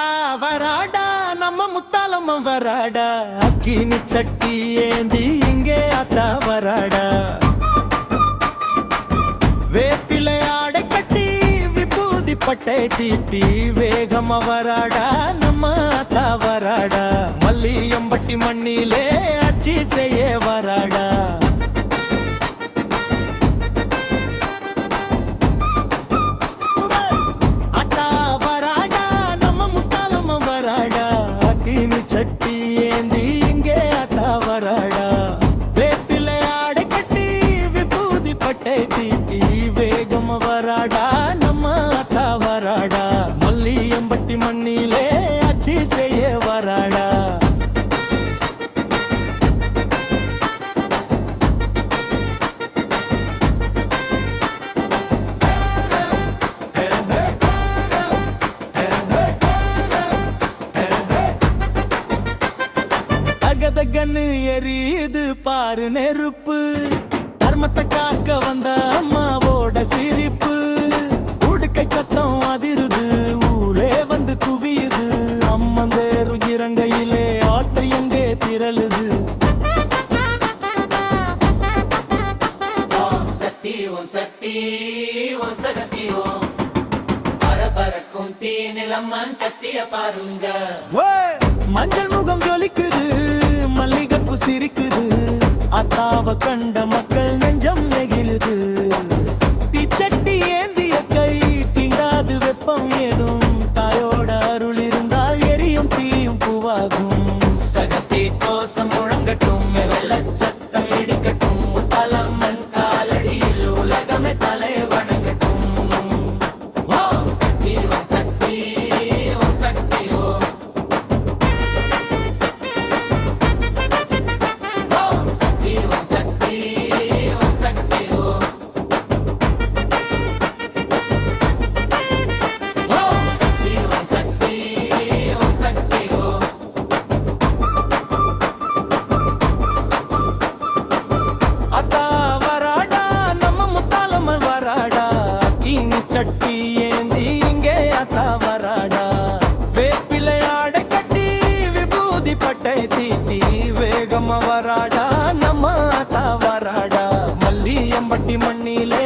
அத்தா வராடா நம்ம முத்தாலம்ம வராடா அக்கினி சட்டி ஏந்தி இங்கே அத்தா வராடா வேப்பிலை ஆடை கட்டி விபூதி பட்டை தீட்டி வேகமா வராடா நம்ம அத்தா வராடா மல்லியம்பட்டி மண்ணிலே அச்சி செய்ய வராடா சட்டி ஏந்தி இங்கே அத்தா வராடா வேப்பிலை ஆடை கட்டி விபூதி பட்டை தீட்டி வேகம் வராடா நம்ம அத்தா வராடா மல்லியம்பட்டி மண்ணிலே அச்சி செய்ய வராடா கன்னு எரியுது பாரு நெருப்பு தர்மத்தை காக்க வந்த அம்மாவோட சிரிப்பு உடுக்கை சத்தம் அதிருது ஊரே வந்து குவியுது அம்மந்தேரு இறங்கையிலே ஆற்று எங்கே திரளுது சக்தி ஓம் சக்தி ஓம் சக்தி ஓம் பரபரக்கும் தீநிலம்மன் சக்திய பாருங்க மஞ்சள் முகம் ஜொலிக்குது மல்லிகைப்பூ சிரிக்குது அத்தாவ கண்ட மக்கள் நெஞ்சம் நெகிழுது தீச்சட்டி ஏந்திய கை தீண்டாது வெப்பம் ஏதும் தாயோட அருள் இருந்தால் எரியும் தீயும் பூவாகும் சகத்தி கோசம் முழங்கட்டும் வெள்ளச்சத்தம் இடிக்கட்டும் முத்தாலம்மன் காலடியில் உலகமே தலை வணங்கட்டும் சக்தி ஓம் சக்தி ஓம் சக்தி ஓம் சட்டி ஏந்தி இங்கே அத்தா வராடா வேப்பிலை ஆடை கட்டி விபூதி பட்டை தீட்டி வேகமா வராடா நம்ம அத்தா வராடா மல்லியம்பட்டி மண்ணிலே